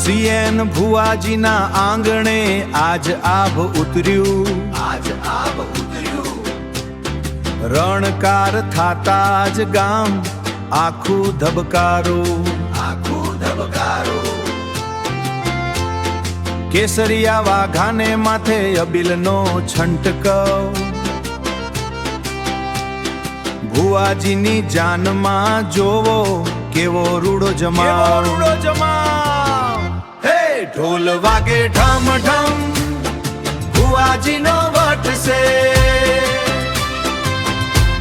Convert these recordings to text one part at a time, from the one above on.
CN ભુવાજીના આંગણે આજ આભ ઉતર્યું, રણકાર થાતા જ ગામ આખું ધબકારું, કેસરિયા વાઘાને માથે અબીલનો છંટકવ, ભુવાજીની જાનમાં જોવો કેવો રૂડો જમાવ, હે ઢોલ વાગે ઢમ ઢમ ભુવાજીનો વટ છે,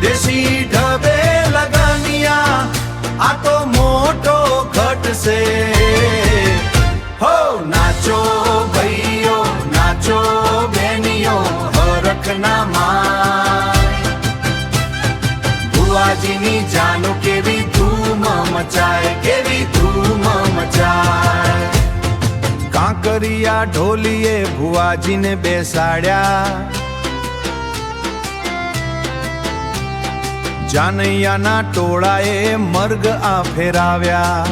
દેશી ઢબે લગનિયા આ તો મોટો ઘટ છે, હો નાચો ભાઈઓ નાચો બેનીઓ હરખના માં, ભુવાજીની જાનો કેવી ધૂમ મચાય, કેવી ધૂમ મચાય, કાંકરિયા ઢોલીએ ભુવાજીને બેસાડ્યા, જાનૈયાના ટોળાએ મર્ગ આ ફેરાવ્યા,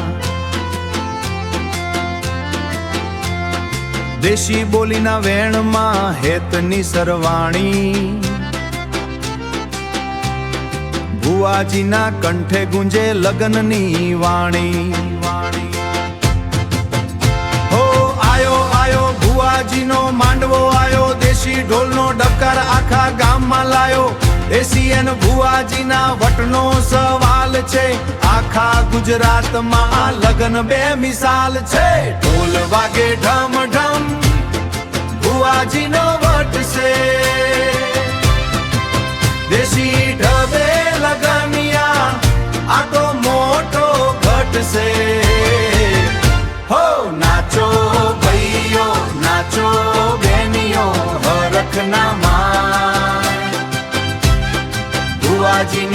દેશી બોલીના વેણમાં હેતની સરવાણી, ભુવાજીના કંઠે ગુંજે લગનની વાણી, હો આયો આયો ભુવાજીનો માંડવો આયો, દેશી ઢોલનો ડબકાર આખા ગામમાં લાયો, એસીએન ભુવાજીના વટનો સવાલ છે, આખા ગુજરાતમાં લગન બે મિસાલ છે, ઢોલ વાગે ઢમ ઢમ ભુવાજીનો વટ છે, દેશી ઢબે લગનિયા આ તો મોટો ઘટ છે, હો નાચો ભાઈઓ નાચો બેનીઓ હરખના માં, ભુવાજીની